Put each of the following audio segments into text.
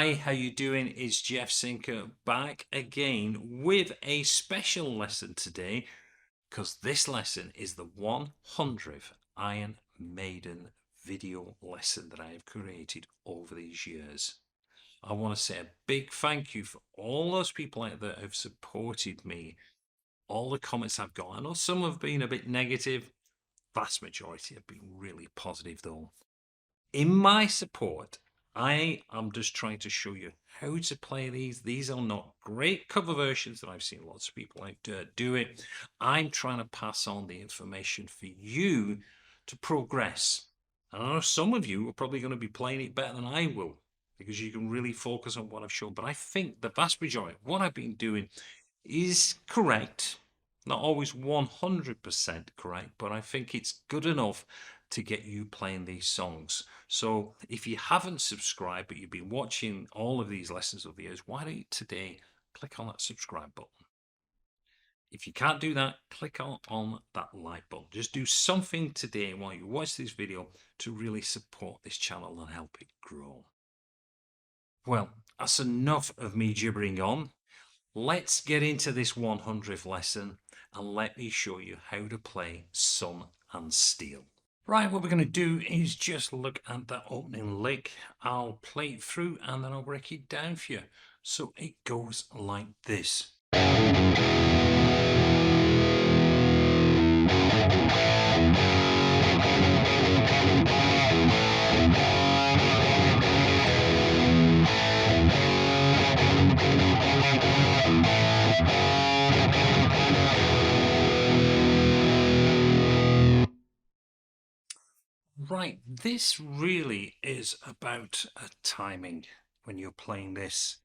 Hi, how you doing? It's Jeff Sinker back again with a special lesson today because this lesson is the 100th Iron Maiden video lesson that I have created over these years. I want to say a big thank you for all those people out there who have supported me. All the comments I've got, I know some have been a bit negative, vast majority have been really positive though. In my support, I am just trying to show you how to play these. These are not great cover versions that I've seen lots of people out there do it. I'm trying to pass on the information for you to progress. And I know some of you are probably going to be playing it better than I will because you can really focus on what I've shown. But I think the vast majority of what I've been doing is correct. Not always 100% correct, but I think it's good enough to get you playing these songs. So if you haven't subscribed, but you've been watching all of these lessons or videos, why don't you today click on that subscribe button? If you can't do that, click on that like button. Just do something today while you watch this video to really support this channel and help it grow. Well, that's enough of me gibbering on. Let's get into this 100th lesson and let me show you how to play Sun and Steel. Right, what we're going to do is just look at that opening lick. I'll play it through and then I'll break it down for you. So it goes like this. Right, this really is about timing when you're playing this.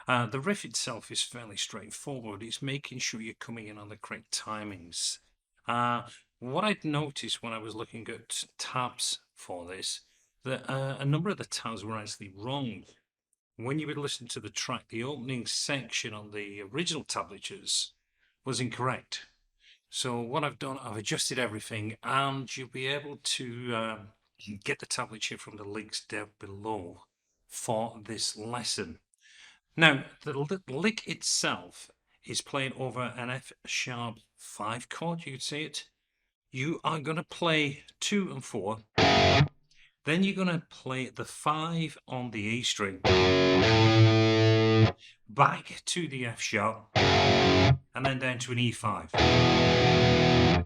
The riff itself is fairly straightforward. It's making sure you're coming in on the correct timings. What I'd noticed when I was looking at tabs for this, that a number of the tabs were actually wrong. When you would listen to the track, the opening section on the original tablatures was incorrect. So what I've done, I've adjusted everything, and you'll be able to get the tablature from the links down below for this lesson. Now, the lick itself is playing over an F sharp 5 chord, you could say it. You are going to play 2 and 4. Then you're going to play the 5 on the E string. Back to the F sharp. And then down to an E5.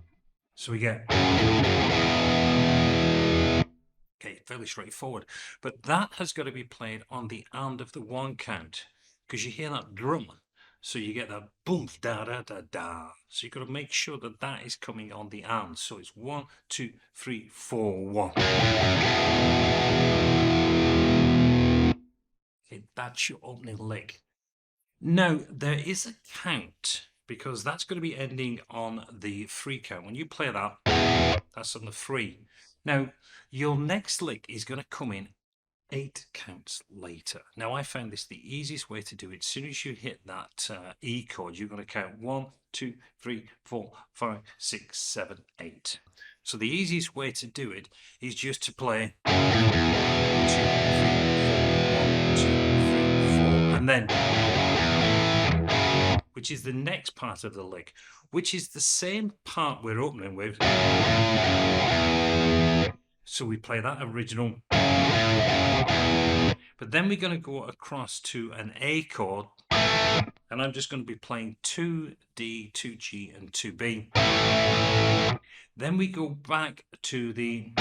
So we get... Okay, fairly straightforward. But that has got to be played on the and of the 1 count. Because you hear that drum. So you get that boom, da da da da. So you've got to make sure that that is coming on the and. So it's 1, 2, 3, 4, 1. Okay, that's your opening lick. Now, there is a count, because that's going to be ending on the 3 count. When you play that, that's on the 3. Now, your next lick is going to come in 8 counts later. Now, I found this the easiest way to do it. As soon as you hit that E chord, you're going to count 1, 2, 3, 4, 5, 6, 7, 8. So the easiest way to do it is just to play 2, 3, 4, 1, 2, 3, 4, and then, which is the next part of the lick, which is the same part we're opening with. So we play that original. But then we're going to go across to an A chord, and I'm just going to be playing 2D, 2G, and 2B. Then we go back to the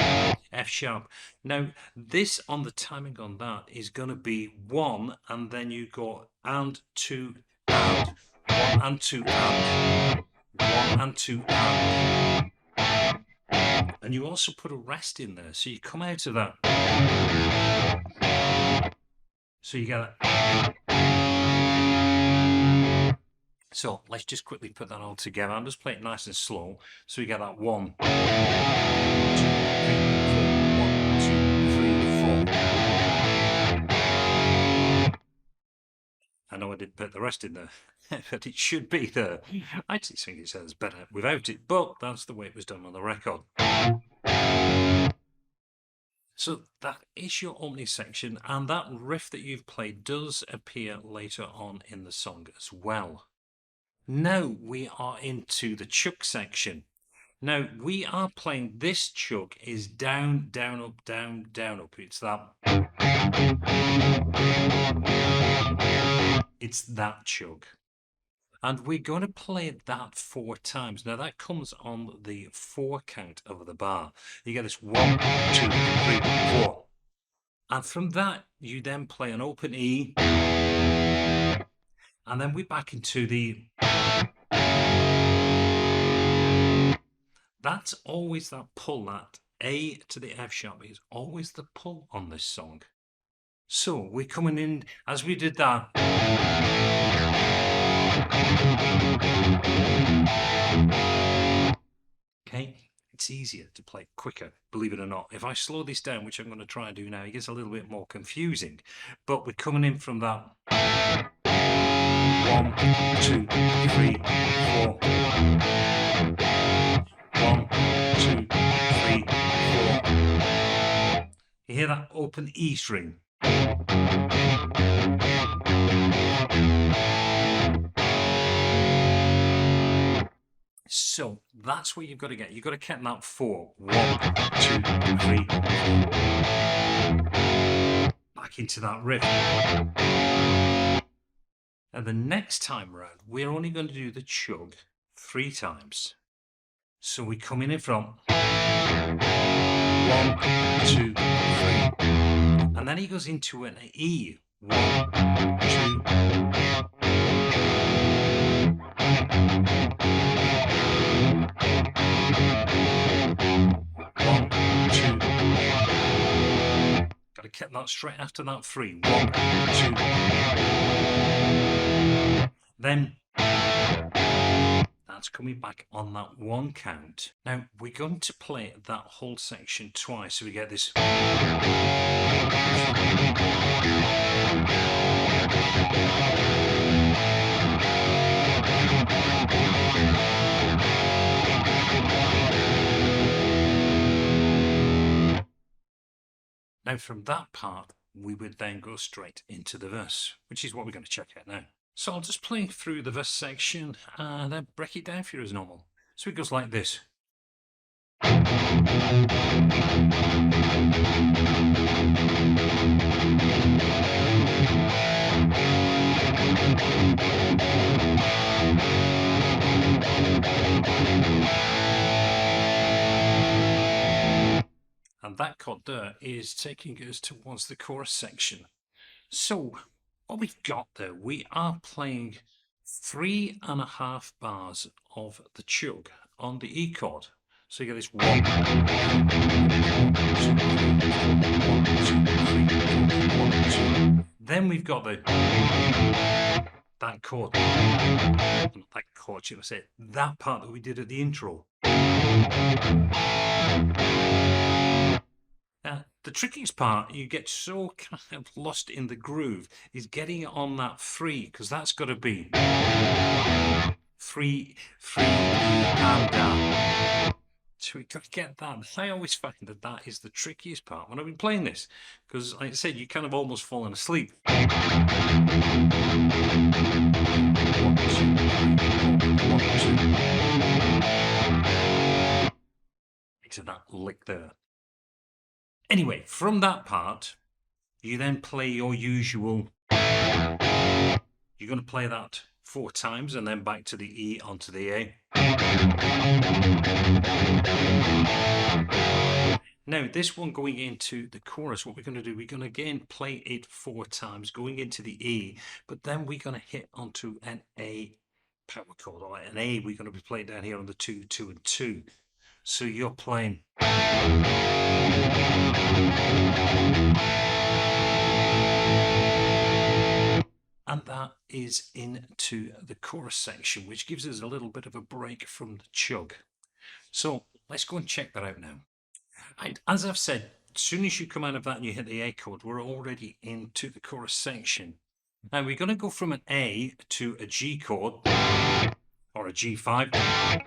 F sharp. Now, this on the timing on that is going to be 1, and then you go and 2, and 1 and 2, and 1 and 2, and you also put a rest in there, so you come out of that. So you get that. So let's just quickly put that all together. I'll just play it nice and slow. So you get that 1, 2, 3, 4. 1, 2, 3, 4. I know I did put the rest in there, but it should be there. I actually think it sounds better without it, but that's the way it was done on the record. So that is your opening section, and that riff that you've played does appear later on in the song as well. Now we are into the chug section. Now we are playing, this chug is down, down, up, down, down, up. It's that chug. And we're going to play that 4 times. Now that comes on the 4 count of the bar. You get this 1, 2, 3, 4. And from that, you then play an open E. And then we're back into the... That's always that pull, that A to the F sharp is always the pull on this song. So we're coming in, as we did that. Okay, it's easier to play quicker, believe it or not. If I slow this down, which I'm going to try and do now, it gets a little bit more confusing. But we're coming in from that 1, 2, 3, 4. 1, 2, 3, 4. You hear that open E string? So that's what you've got to get. You've got to count that 4. 1, 2, 3, 4. Back into that riff. And the next time round, we're only going to do the chug 3 times. So we come in from 1, 2, 3. And then he goes into an E. 1, 2. Got to keep that straight after that 3. 1, 2. Then that's coming back on that 1 count. Now we're going to play that whole section twice, so we get this. Now from that part, we would then go straight into the verse, which is what we're going to check out now. So I'll just play through the verse section and then break it down for you as normal. So it goes like this. And that chord there is taking us towards the chorus section. So what we've got there, we are playing 3.5 bars of the chug on the E chord. So you get this 1, 2, 3, 1, 2. Then we've got that chord. Not that chord, should I say, that part that we did at the intro. The trickiest part, you get so kind of lost in the groove, is getting it on that 3, because that's got to be 3, and down. So we've got to get that. I always find that that is the trickiest part when I've been playing this, because like I said, you kind of almost falling asleep. 1, 2, 1, 2. Into that lick there. Anyway, from that part, you then play your usual. You're going to play that 4 times and then back to the E onto the A. Now, this one going into the chorus, what we're going to do, we're going to again play it 4 times, going into the E, but then we're going to hit onto an A power chord, or an A we're going to be playing down here on the 2, 2, and 2. So you're playing. And that is into the chorus section, which gives us a little bit of a break from the chug. So let's go and check that out now. As I've said, as soon as you come out of that and you hit the A chord, we're already into the chorus section. Now we're going to go from an A to a G chord, or a G5,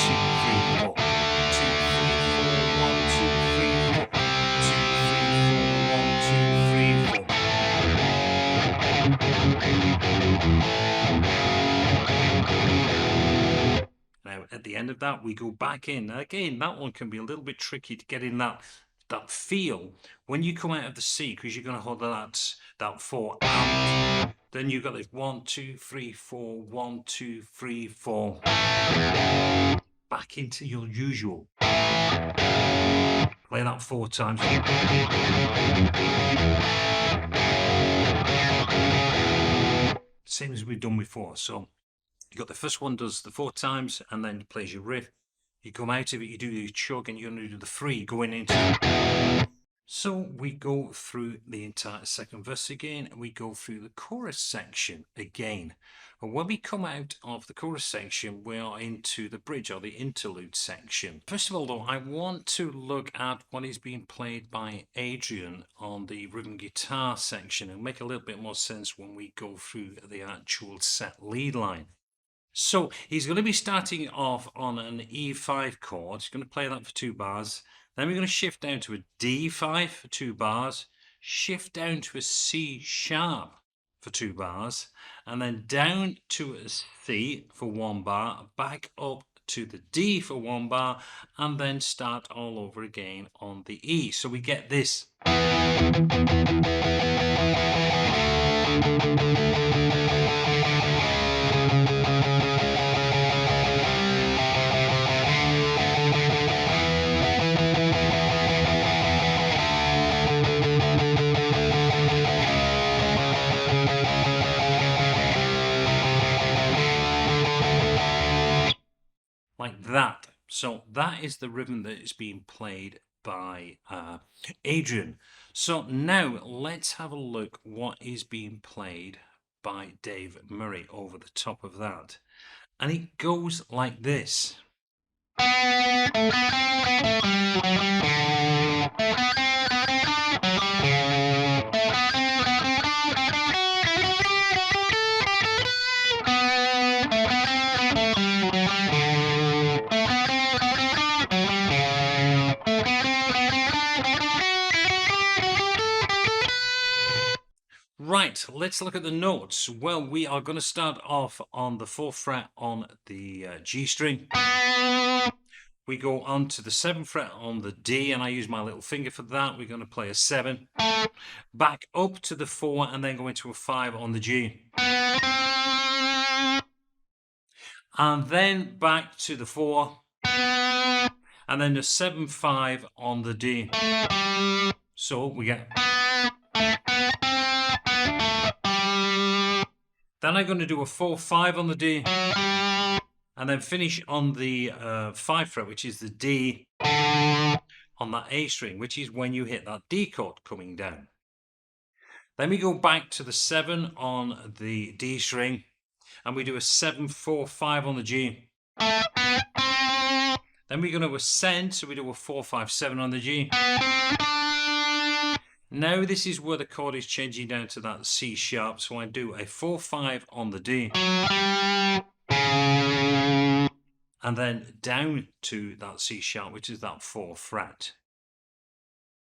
two, three, four. 2, 3, 4, 1, 2, 3, 4. 2, 3, 4, 1, 2, 3, 4. Now at the end of that we go back in. Now, again, that one can be a little bit tricky to get in that feel when you come out of the C, because you're going to hold that 4 and then you've got this 1, 2, 3, 4, 1, 2, 3, 4. Back into your usual. Play that 4 times. Same as we've done before. So you got the first one does the 4 times and then plays your riff. You come out of it, you do your chug, and you're going to do the 3 going into it. So we go through the entire second verse again, and we go through the chorus section again. And when we come out of the chorus section, we are into the bridge or the interlude section. First of all, though, I want to look at what is being played by Adrian on the rhythm guitar section and make a little bit more sense when we go through the actual set lead line. So he's going to be starting off on an E5 chord. He's going to play that for 2 bars. Then we're going to shift down to a D5 for 2 bars, shift down to a C sharp for 2 bars, and then down to a C for 1 bar, back up to the D for 1 bar, and then start all over again on the E. So we get this. Like that. So that is the rhythm that is being played by Adrian. So now let's have a look what is being played by Dave Murray over the top of that. And it goes like this. Right, let's look at the notes. Well, we are going to start off on the 4th fret on the G string. We go on to the 7th fret on the D, and I use my little finger for that. We're going to play a 7. Back up to the 4, and then go into a 5 on the G. And then back to the 4. And then the 7-5 on the D. So we get... Then I'm going to do a 4-5 on the D, and then finish on the 5 fret, which is the D, on that A string, which is when you hit that D chord coming down. Then we go back to the 7 on the D string, and we do a 7-4-5 on the G. Then we're going to ascend, so we do a 4, 5, 7 on the G. Now this is where the chord is changing down to that C sharp, so I do a 4, 5 on the D. And then down to that C sharp, which is that 4th fret.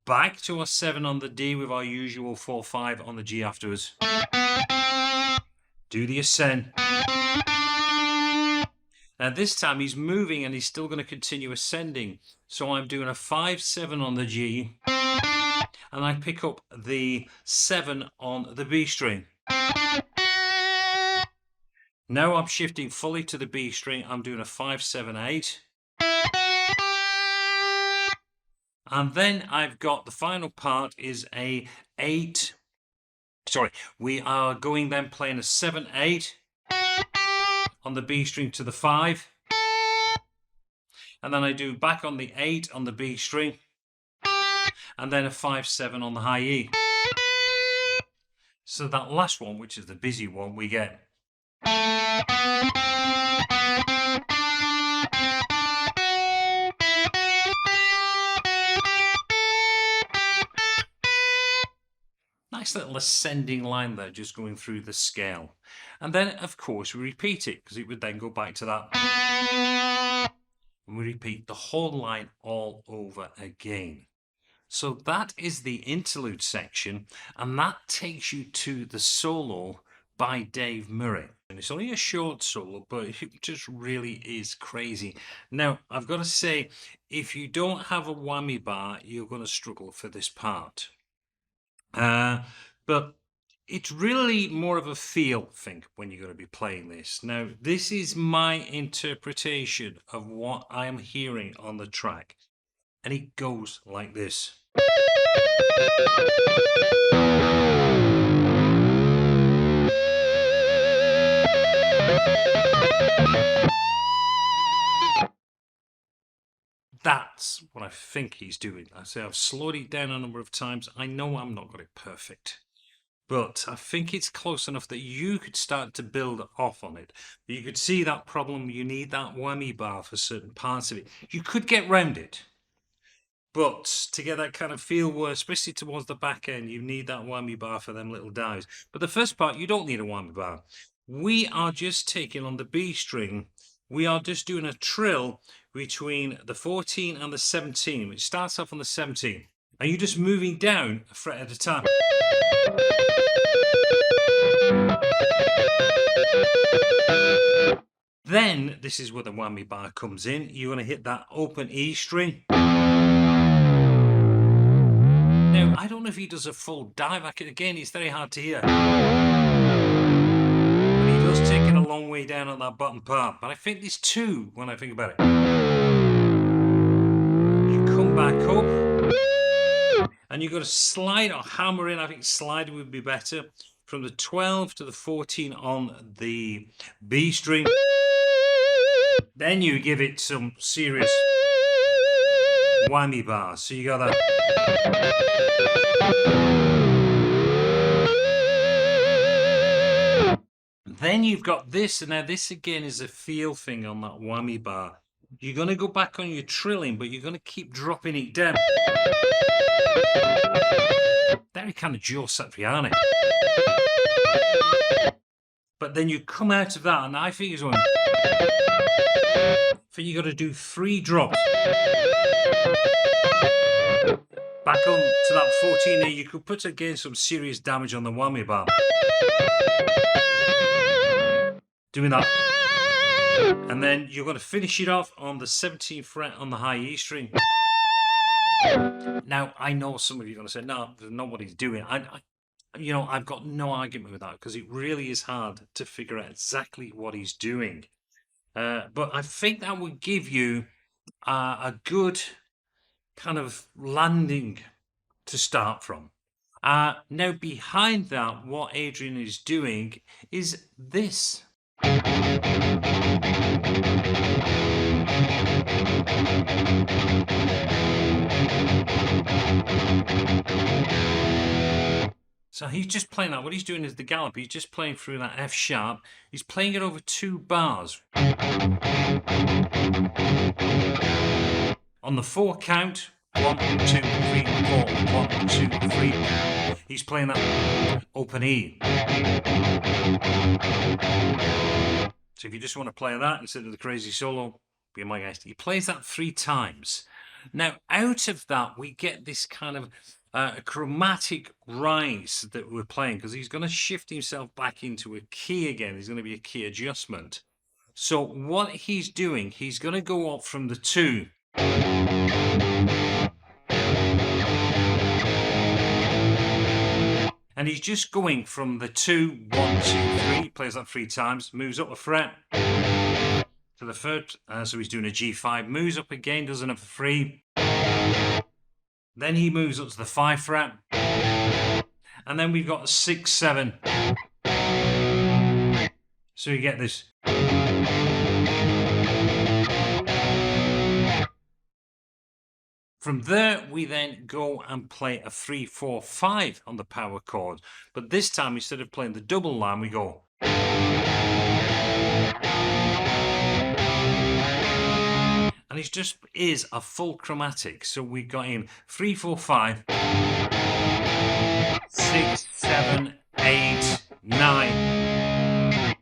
Back to a 7 on the D with our usual 4, 5 on the G afterwards. Do the ascend. Now this time he's moving and he's still going to continue ascending. So I'm doing a 5, 7 on the G. And I pick up the 7 on the B string. Now I'm shifting fully to the B string. I'm doing a 5, 7, 8. And then I've got the final part is a 8. Sorry, we are going then playing a 7, 8 on the B string to the 5. And then I do back on the 8 on the B string. And then a 5, 7 on the high E. So that last one, which is the busy one, we get. Nice little ascending line there, just going through the scale. And then, of course, we repeat it, because it would then go back to that. And we repeat the whole line all over again. So that is the interlude section, and that takes you to the solo by Dave Murray. And it's only a short solo, but it just really is crazy. Now, I've got to say, if you don't have a whammy bar, you're going to struggle for this part. But it's really more of a feel thing when you're going to be playing this. Now, this is my interpretation of what I am hearing on the track. And it goes like this. That's what I think he's doing. I say I've slowed it down a number of times. I know I'm not got it perfect, but I think it's close enough that you could start to build off on it. You could see that problem. You need that whammy bar for certain parts of it. You could get round it, but to get that kind of feel where, especially towards the back end, you need that whammy bar for them little dives. But the first part, you don't need a whammy bar. We are just taking on the B string. We are just doing a trill between the 14 and the 17, which starts off on the 17. And you're just moving down a fret at a time. Then, this is where the whammy bar comes in. You're going to hit that open E string. Now, I don't know if he does a full dive. Again, it's very hard to hear. But he does take it a long way down on that bottom part. But I think there's two when I think about it. You come back up. And you've got to slide or hammer in. I think sliding would be better. From the 12 to the 14 on the B string. Then you give it some serious whammy bars. So you got that. Then you've got this, and now this again is a feel thing on that whammy bar. You're going to go back on your trilling, but you're going to keep dropping it down. Very kind of Joe Satriani. But then you come out of that, and I think it's one. I think you got to do 3 drops. Back on to that 14 there, you could put again some serious damage on the whammy bar. Doing that. And then you're going to finish it off on the 17th fret on the high E string. Now, I know some of you are going to say, no, that's not what he's doing. I've got no argument with that because it really is hard to figure out exactly what he's doing. But I think that would give you a good kind of landing to start from. Now, behind that, what Adrian is doing is this. So he's just playing that. What he's doing is the gallop. He's just playing through that F sharp. He's playing it over 2 bars. On the 4 count, 1, 2, 3, 4, 1, 2, 3. He's playing that open E. So if you just want to play that instead of the crazy solo, be my guest. He plays that 3 times. Now, out of that, we get this kind of chromatic rise that we're playing, because he's going to shift himself back into a key again. There's going to be a key adjustment. So what he's doing, he's going to go up from the 2. And he's just going from the 2, 1, 2, 3, plays that 3 times, moves up a fret to the 3rd, so he's doing a G5, moves up again, does another 3. Then he moves up to the 5 fret, and then we've got a 6, 7. So you get this. From there, we then go and play a 3, 4, 5 on the power chord. But this time, instead of playing the double line, we go. And it just is a full chromatic. So we got in 3, 4, 5, 6, 7, 8, 9.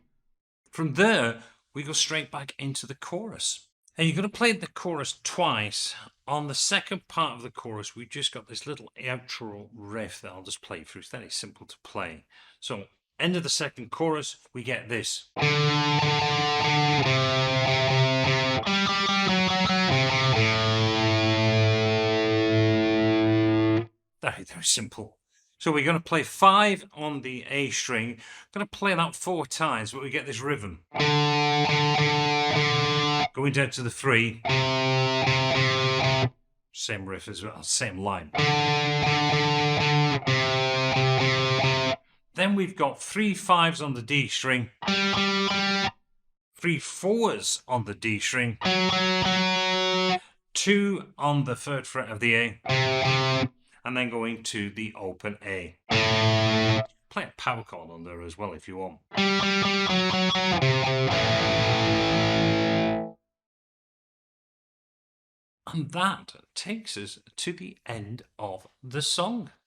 From there, we go straight back into the chorus. And you're going to play the chorus twice. On the second part of the chorus, we've just got this little outro riff that I'll just play through. It's very simple to play. So, end of the second chorus, we get this. Very, very simple. So we're going to play 5 on the A string. I'm going to play that 4 times, but we get this rhythm. Going down to the 3. Same riff as well, same line. Then we've got 3 5s on the D string, 3 4s on the D string, 2 on the 3rd fret of the A, and then going to the open A. Play a power chord on there as well if you want. And that takes us to the end of the song.